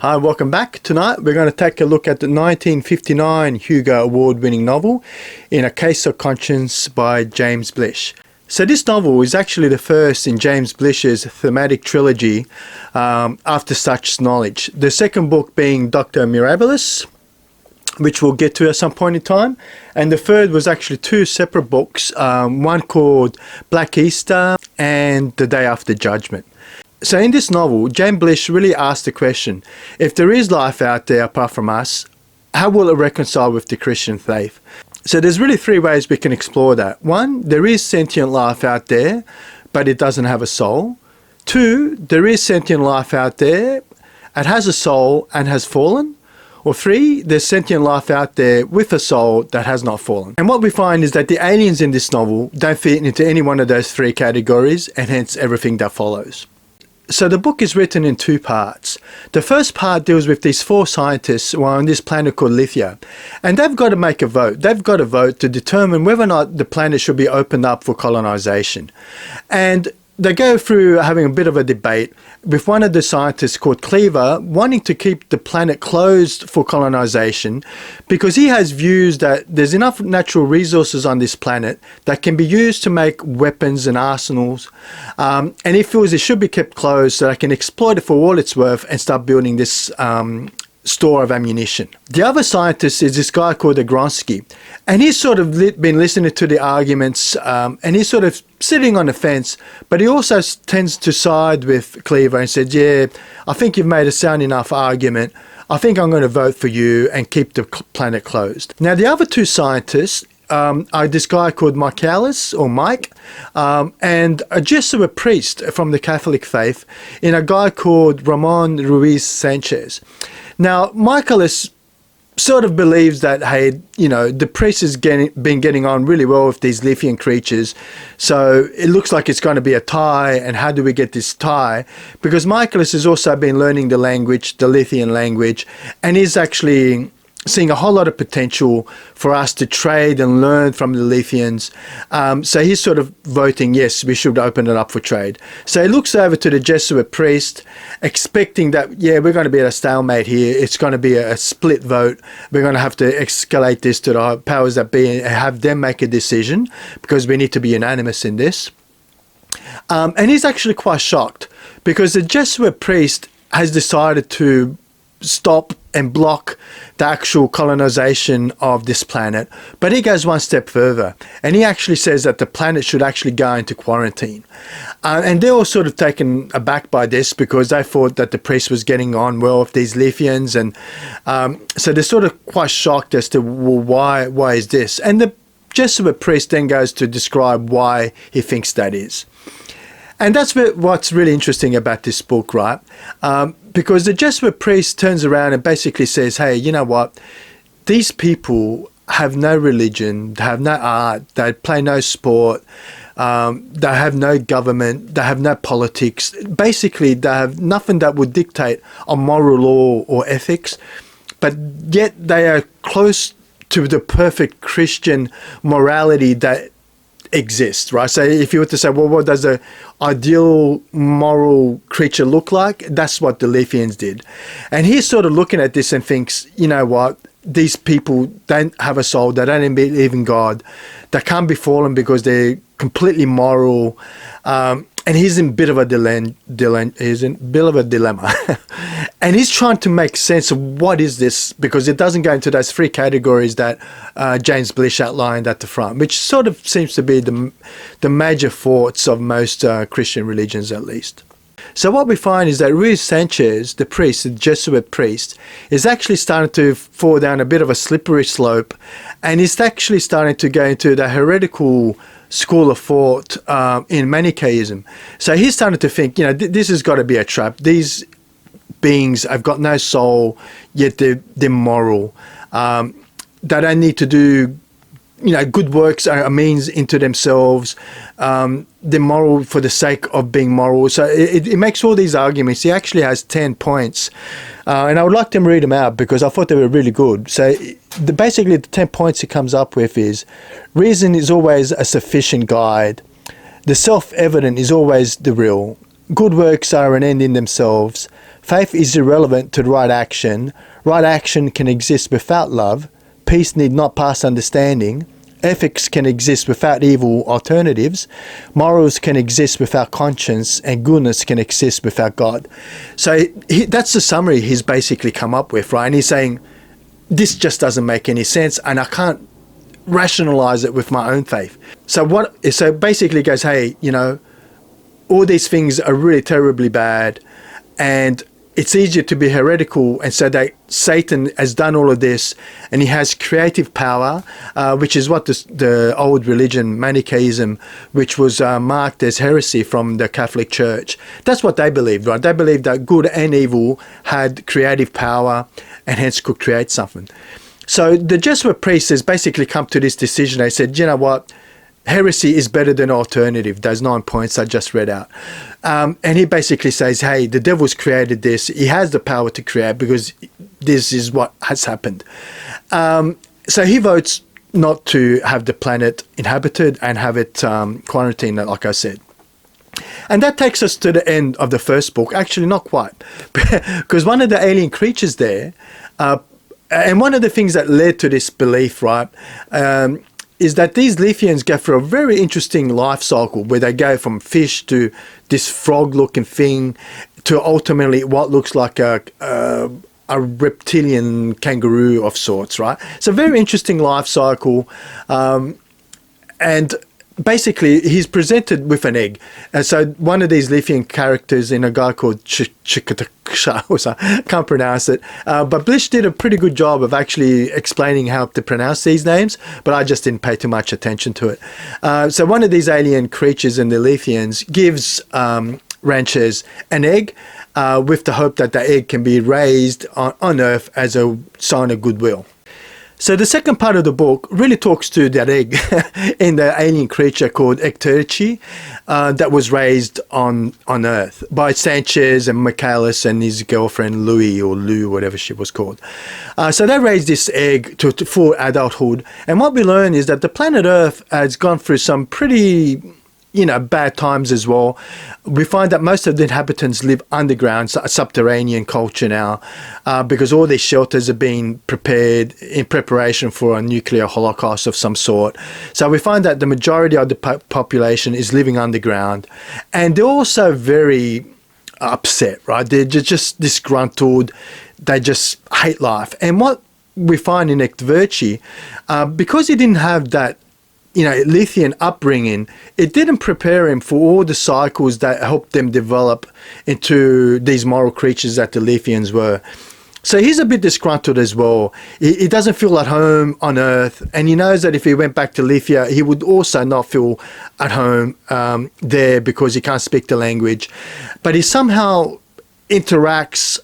Hi, welcome back. Tonight we're going to take a look at the 1959 Hugo award-winning novel, In a Case of Conscience by James Blish. So this novel is actually the first in James Blish's Thematic trilogy, After Such Knowledge. The second book being Dr. Mirabilis, which we'll get to at some point in time. And the third was actually two separate books, one called Black Easter and The Day After Judgment. So in this novel, James Blish really asked the question, if there is life out there apart from us, how will it reconcile with the Christian faith? So there's really three ways we can explore that. One, there is sentient life out there, but it doesn't have a soul. Two, there is sentient life out there, it has a soul and has fallen. Or three, there's sentient life out there with a soul that has not fallen. And what we find is that the aliens in this novel don't fit into any one of those three categories, and hence everything that follows. So the book is written in two parts. The first part deals with these four scientists who are on this planet called Lithia. And they've got to make a vote. They've got to vote to determine whether or not the planet should be opened up for colonization. And they go through having a bit of a debate with one of the scientists called Cleaver wanting to keep the planet closed for colonization because he has views that there's enough natural resources on this planet that can be used to make weapons and arsenals, and he feels it should be kept closed so they can exploit it for all it's worth and start building this store of ammunition. The other scientist is this guy called Agronsky, and he's sort of been listening to the arguments, and he's sort of sitting on the fence, but he also tends to side with Cleaver and said, yeah, I think you've made a sound enough argument. I think I'm going to vote for you and keep the planet closed. Now, the other two scientists are this guy called Michaelis, or Mike, and a Jesuit priest from the Catholic faith, and a guy called Ramon Ruiz Sanchez. Now, Michaelis sort of believes that, hey, you know, the priest has been getting on really well with these Lithian creatures, so it looks like it's going to be a tie, and how do we get this tie? Because Michaelis has also been learning the language, the Lithian language, and is actually seeing a whole lot of potential for us to trade and learn from the Lithians. So he's sort of voting, yes, we should open it up for trade. So he looks over to the Jesuit priest, expecting that, yeah, we're going to be at a stalemate here. It's going to be a split vote. We're going to have to escalate this to the powers that be and have them make a decision because we need to be unanimous in this. And he's actually quite shocked because the Jesuit priest has decided to stop and block the actual colonization of this planet. But he goes one step further, and he actually says that the planet should actually go into quarantine. And they're all sort of taken aback by this because they thought that the priest was getting on well with these Lithians, and so they're sort of quite shocked as to, well, why is this? And the Jesuit priest then goes to describe why he thinks that is. And that's what's really interesting about this book, right? Because the Jesuit priest turns around and basically says, hey, you know what? These people have no religion, they have no art, they play no sport, they have no government, they have no politics. Basically, they have nothing that would dictate a moral law or ethics, but yet they are close to the perfect Christian morality that exists, right? So if you were to say, well, what does an ideal moral creature look like? That's what the Lithians did. And he's sort of looking at this and thinks, you know what? These people don't have a soul. They don't believe in God. They can't be fallen because they're completely moral. And he's in a bit of a dilemma. And he's trying to make sense of what is this, because it doesn't go into those three categories that James Blish outlined at the front, which sort of seems to be the major thoughts of most Christian religions, at least. So what we find is that Ruiz Sanchez, the priest, the Jesuit priest, is actually starting to fall down a bit of a slippery slope, and he's actually starting to go into the heretical school of thought in Manichaeism. So he's starting to think, you know, this has got to be a trap. These beings have got no soul, yet they're moral. They don't need to do, you know, good works are a means into themselves. They're moral for the sake of being moral. So it makes all these arguments. He actually has 10 points. And I would like to read them out because I thought they were really good. So basically the 10 points he comes up with is: reason is always a sufficient guide. The self-evident is always the real. Good works are an end in themselves. Faith is irrelevant to the right action. Right action can exist without love. Peace need not pass understanding. Ethics can exist without evil alternatives. Morals can exist without conscience. And goodness can exist without God. So that's the summary he's basically come up with, right? And he's saying, this just doesn't make any sense, and I can't rationalize it with my own faith. So basically he goes, hey, all these things are really terribly bad, and it's easier to be heretical and say that Satan has done all of this and he has creative power, which is what the old religion, Manichaeism, which was marked as heresy from the Catholic Church. That's what they believed, right? They believed that good and evil had creative power and hence could create something. So the Jesuit priests has basically come to this decision. They said, you know what? Heresy is better than alternative. Those 9 points I just read out. And he basically says, hey, the devil's created this. He has the power to create because this is what has happened. So he votes not to have the planet inhabited and have it quarantined, like I said. And that takes us to the end of the first book. Actually, not quite. Because one of the alien creatures there, and one of the things that led to this belief, right, is that these Letheans go through a very interesting life cycle where they go from fish to this frog-looking thing to ultimately what looks like a reptilian kangaroo of sorts, right? It's a very interesting life cycle, and basically he's presented with an egg. And so one of these Lethian characters in a guy called I can't pronounce it, but Blish did a pretty good job of actually explaining how to pronounce these names, but I just didn't pay too much attention to it. So one of these alien creatures in the Lethians gives ranchers an egg with the hope that the egg can be raised on Earth as a sign of goodwill. So the second part of the book really talks to that egg in the alien creature called Ecterci that was raised on Earth by Sanchez and Michaelis and his girlfriend Louis, or Lou, whatever she was called. So they raised this egg to full adulthood. And what we learn is that the planet Earth has gone through some pretty bad times as well. We find that most of the inhabitants live underground, subterranean culture now, because all these shelters are being prepared in preparation for a nuclear holocaust of some sort. So we find that the majority of the population is living underground, and they're also very upset, right? They're just disgruntled. They just hate life. And what we find in Ecterci, because he didn't have that Lethian upbringing, it didn't prepare him for all the cycles that helped them develop into these moral creatures that the Lethians were. So he's a bit disgruntled as well. He doesn't feel at home on Earth, and he knows that if he went back to Lethia, he would also not feel at home there because he can't speak the language. But he somehow interacts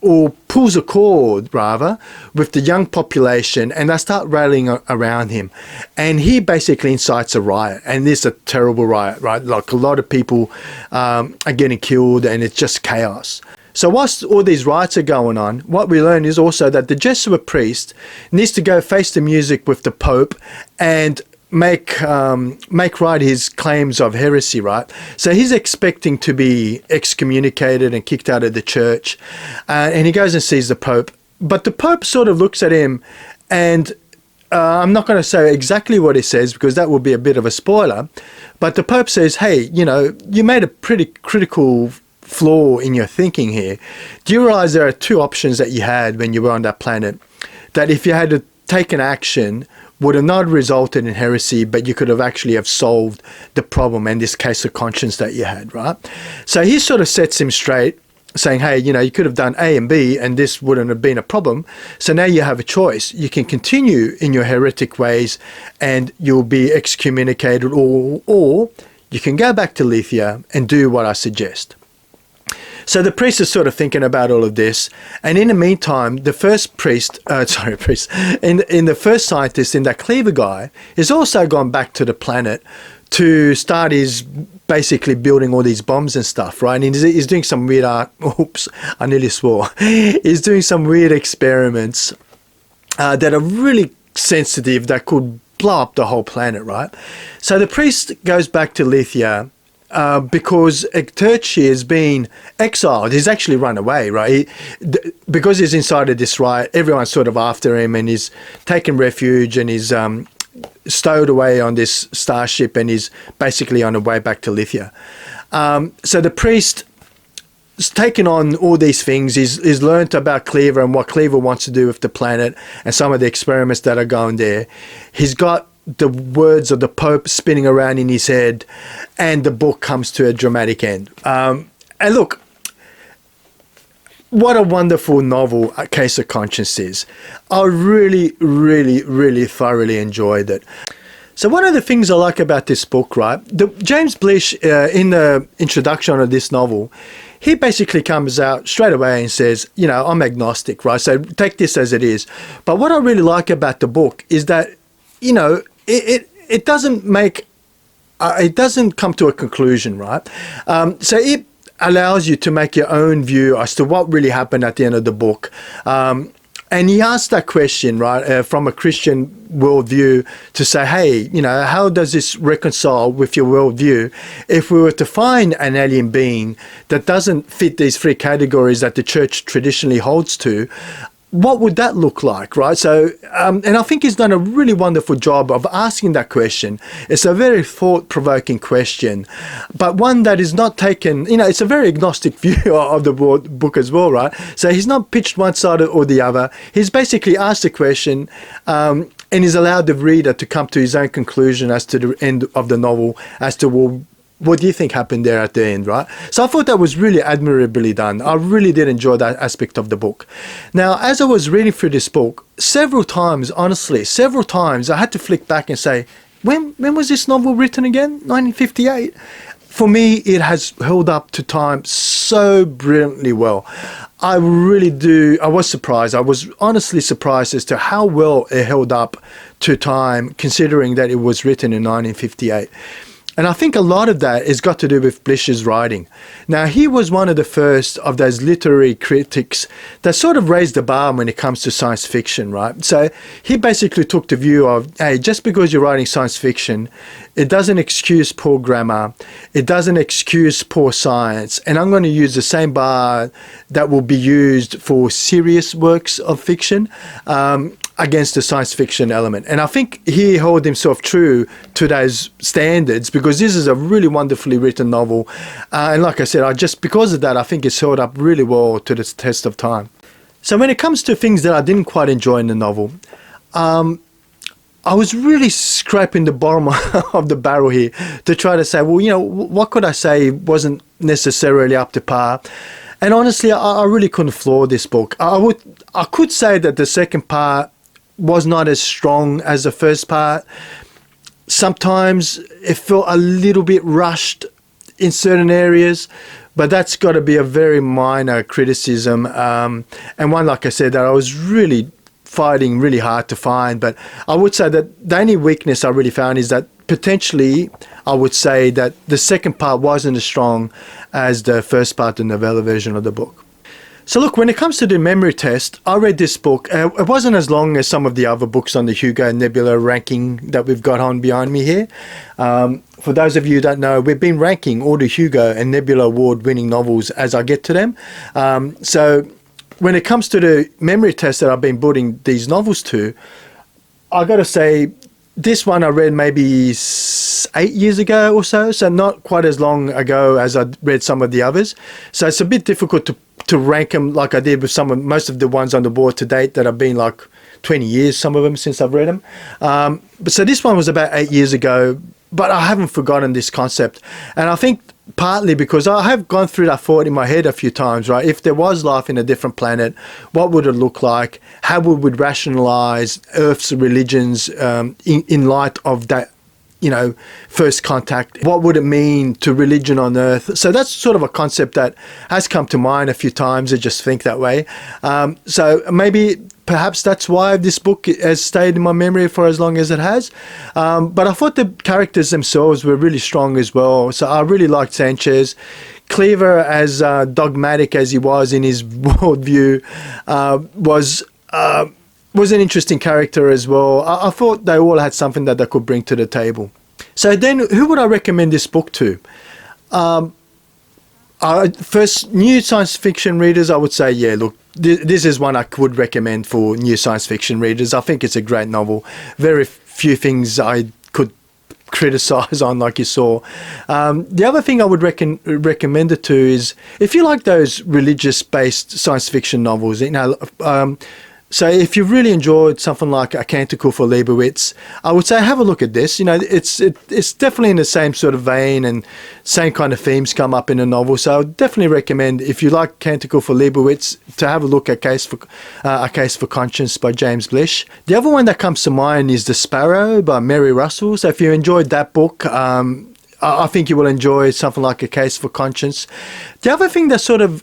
or pulls a cord rather with the young population, and they start rallying around him, and he basically incites a riot, and this is a terrible riot, right? Like a lot of people are getting killed, and it's just chaos. So whilst all these riots are going on, what we learn is also that the Jesuit priest needs to go face the music with the Pope and make right his claims of heresy, right? So he's expecting to be excommunicated and kicked out of the church, and he goes and sees the Pope. But the Pope sort of looks at him, and I'm not going to say exactly what he says because that would be a bit of a spoiler, but the Pope says, hey, you made a pretty critical flaw in your thinking here. Do you realize there are two options that you had when you were on that planet, that if you had taken action would have not resulted in heresy, but you could have actually have solved the problem and this case of conscience that you had, right? So he sort of sets him straight, saying, hey, you could have done A and B and this wouldn't have been a problem. So now you have a choice. You can continue in your heretic ways and you'll be excommunicated, or you can go back to Lethia and do what I suggest. So the priest is sort of thinking about all of this, and in the meantime, the first the first scientist in that Cleaver guy is also gone back to the planet to start his basically building all these bombs and stuff, right? And he's doing some weird oops, I nearly swore. He's doing some weird experiments that are really sensitive that could blow up the whole planet, right? So the priest goes back to Lethia because Tertiary has been exiled. He's actually run away, right? Because he's inside of this riot, everyone's sort of after him, and he's taken refuge, and he's stowed away on this starship, and he's basically on the way back to Lithia. So the priest has taken on all these things. He's learned about Cleaver and what Cleaver wants to do with the planet and some of the experiments that are going there. He's got the words of the Pope spinning around in his head, and the book comes to a dramatic end. And look, what a wonderful novel A Case of Conscience is. I really, really, really thoroughly enjoyed it. So one of the things I like about this book, right, James Blish, in the introduction of this novel, he basically comes out straight away and says, you know, I'm agnostic, right? So take this as it is. But what I really like about the book is that, you know, it doesn't make, it doesn't come to a conclusion, right? So it allows you to make your own view as to what really happened at the end of the book. And he asked that question, right, from a Christian worldview to say, hey, you know, how does this reconcile with your worldview? If we were to find an alien being that doesn't fit these three categories that the church traditionally holds to, what would that look like, right? So, and I think he's done a really wonderful job of asking that question. It's a very thought-provoking question, but one that is not taken, you know, it's a very agnostic view of the book as well, right? So he's not pitched one side or the other. He's basically asked the question, and he's allowed the reader to come to his own conclusion as to the end of the novel, as to, well, what do you think happened there at the end, right? So I thought that was really admirably done. I really did enjoy that aspect of the book. Now, as I was reading through this book, several times, honestly, several times, I had to flick back and say, when was this novel written again? 1958? For me, it has held up to time so brilliantly well. I really do. I was surprised. I was honestly surprised as to how well it held up to time, considering that it was written in 1958. And I think a lot of that has got to do with Blish's writing. Now, he was one of the first of those literary critics that sort of raised the bar when it comes to science fiction, right? So he basically took the view of, hey, just because you're writing science fiction, it doesn't excuse poor grammar, it doesn't excuse poor science, and I'm going to use the same bar that will be used for serious works of fiction, against the science fiction element. And I think he held himself true to those standards, because this is a really wonderfully written novel. And like I said, because of that, I think it's held up really well to the test of time. So when it comes to things that I didn't quite enjoy in the novel, I was really scraping the bottom of the barrel here to try to say, well, you know, what could I say wasn't necessarily up to par? And honestly, I really couldn't floor this book. I could say that the second part was not as strong as the first part. Sometimes it felt a little bit rushed in certain areas, but that's got to be a very minor criticism, and one, like I said, that I was really fighting really hard to find. But I would say that the only weakness I really found is that potentially I would say that the second part wasn't as strong as the first part, the novella version of the book. So look, when it comes to the memory test, I read this book. It wasn't as long as some of the other books on the Hugo and Nebula ranking that we've got on behind me here. For those of you who don't know, we've been ranking all the Hugo and Nebula award-winning novels as I get to them. So when it comes to the memory test that I've been putting these novels to, I got to say, this one I read maybe 8 years ago or so not quite as long ago as I read some of the others. So it's a bit difficult to rank them like I did with most of the ones on the board to date that have been like 20 years, some of them, since I've read them. But so this one was about 8 years ago, but I haven't forgotten this concept. And I think partly because I have gone through that thought in my head a few times, right? If there was life in a different planet, what would it look like? How would we rationalize Earth's religions in light of that, you know, first contact? What would it mean to religion on Earth? So that's sort of a concept that has come to mind a few times. I just think that way. So maybe perhaps that's why this book has stayed in my memory for as long as it has. But I thought the characters themselves were really strong as well. So I really liked Sanchez. Cleaver, as dogmatic as he was in his worldview, was an interesting character as well. I thought they all had something that they could bring to the table. So then, who would I recommend this book to? First, new science fiction readers, I would say, yeah, look, this is one I would recommend for new science fiction readers. I think it's a great novel. Very few things I could criticize on, like you saw. The other thing I would recommend it to is if you like those religious-based science fiction novels, so if you've really enjoyed something like A Canticle for Leibowitz, I would say have a look at this. It's definitely in the same sort of vein and same kind of themes come up in the novel. So I would definitely recommend, if you like Canticle for Leibowitz, to have a look at A Case for Conscience by James Blish. The other one that comes to mind is The Sparrow by Mary Russell. So if you enjoyed that book, I think you will enjoy something like A Case for Conscience. The other thing that sort of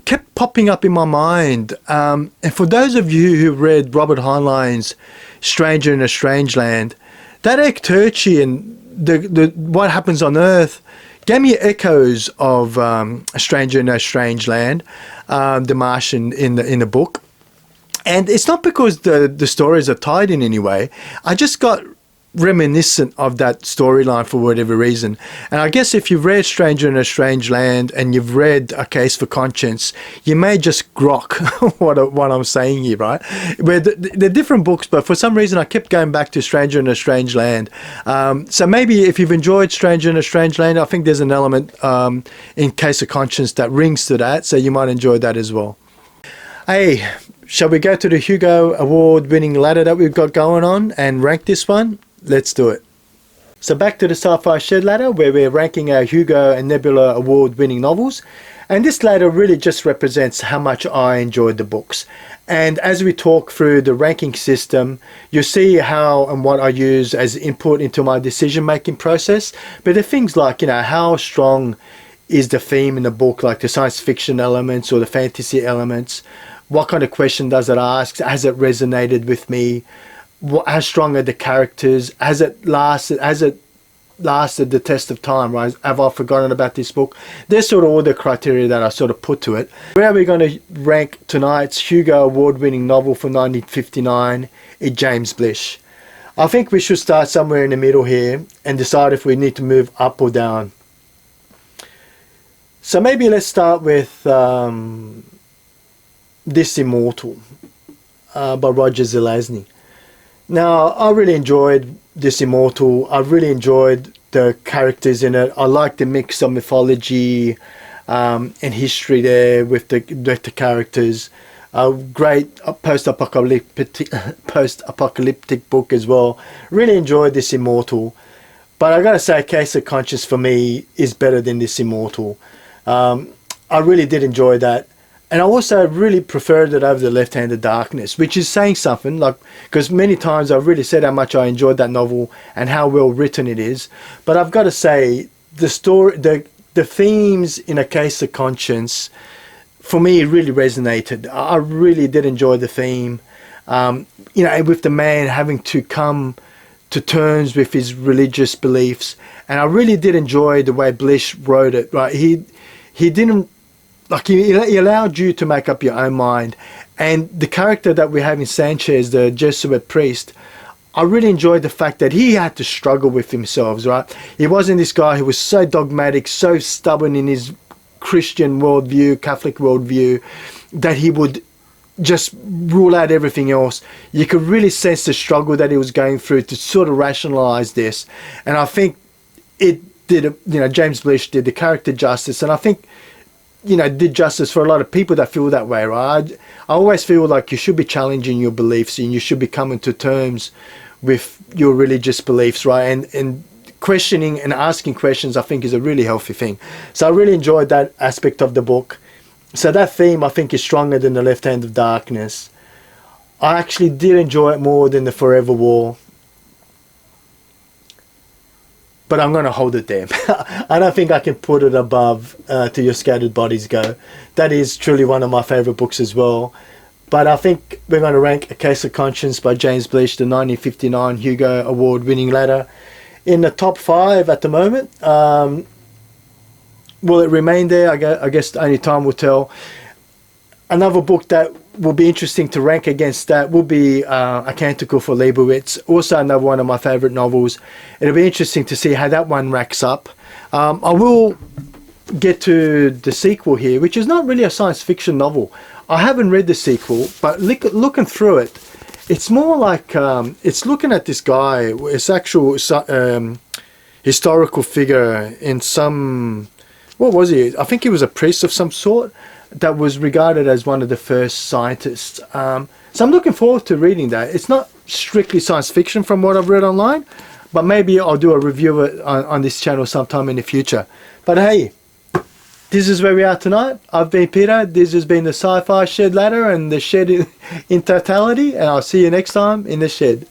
kept popping up in my mind, and for those of you who read Robert Heinlein's Stranger in a Strange Land, that Ekterchi and the What Happens on Earth gave me echoes of A Stranger in a Strange Land, the Martian in the book. And it's not because the stories are tied in any way. I just got reminiscent of that storyline for whatever reason. And I guess if you've read Stranger in a Strange Land and you've read A Case for Conscience, you may just grok what I'm saying here, right? Where they're different books, but for some reason I kept going back to Stranger in a Strange Land. So maybe if you've enjoyed Stranger in a Strange Land, I think there's an element in Case of Conscience that rings to that, so you might enjoy that as well. Hey, shall we go to the Hugo Award-winning ladder that we've got going on and rank this one? Let's do it. So back to the Sci-Fi Shed ladder, where we're ranking our Hugo and Nebula award-winning novels. And this ladder really just represents how much I enjoyed the books. And as we talk through the ranking system, you'll see how and what I use as input into my decision-making process. But the things like, how strong is the theme in the book, like the science fiction elements or the fantasy elements? What kind of question does it ask? Has it resonated with me? How strong are the characters? Has it lasted the test of time, right? Have I forgotten about this book? There's sort of all the criteria that I sort of put to it. Where are we going to rank tonight's Hugo award-winning novel from 1959 is James Blish. I think we should start somewhere in the middle here and decide if we need to move up or down. So maybe let's start with This Immortal by Roger Zelazny. Now, I really enjoyed This Immortal. I really enjoyed the characters in it. I like the mix of mythology and history there with the characters. A great post-apocalyptic book as well. Really enjoyed This Immortal. But I gotta say, A Case of Conscience for me is better than This Immortal. I really did enjoy that. And I also really preferred it over The Left-Handed Darkness, which is saying something, because many times I've really said how much I enjoyed that novel and how well written it is. But I've got to say, the story, the themes in A Case of Conscience, for me, really resonated. I really did enjoy the theme, with the man having to come to terms with his religious beliefs. And I really did enjoy the way Blish wrote it, right? He didn't, he allowed you to make up your own mind. And the character that we have in Sanchez, the Jesuit priest, I really enjoyed the fact that he had to struggle with himself, right? He wasn't this guy who was so dogmatic, so stubborn in his Christian worldview, Catholic worldview, that he would just rule out everything else. You could really sense the struggle that he was going through to sort of rationalize this. And I think it did, James Blish did the character justice. And I think, did justice for a lot of people that feel that way, right? I always feel like you should be challenging your beliefs and you should be coming to terms with your religious beliefs, right? And questioning and asking questions, I think, is a really healthy thing. So I really enjoyed that aspect of the book. So that theme, I think, is stronger than The Left Hand of Darkness. I actually did enjoy it more than The Forever War. But I'm going to hold it there. I don't think I can put it above To Your Scattered Bodies Go. That is truly one of my favourite books as well. But I think we're going to rank A Case of Conscience by James Blish, the 1959 Hugo Award-winning ladder, in the top 5 at the moment. Will it remain there? I guess only time will tell. Another book that will be interesting to rank against that will be A Canticle for Leibowitz, also another one of my favourite novels. It'll be interesting to see how that one racks up. I will get to the sequel here, which is not really a science fiction novel. I haven't read the sequel, but looking through it, it's more like it's looking at this guy, his actual historical figure in some, what was he? I think he was a priest of some sort that was regarded as one of the first scientists. So I'm looking forward to reading that. It's not strictly science fiction from what I've read online, but maybe I'll do a review of it on this channel sometime in the future. But hey, this is where we are tonight. I've been Peter. This has been the Sci-Fi Shed Ladder and the Shed in totality. And I'll see you next time in the shed.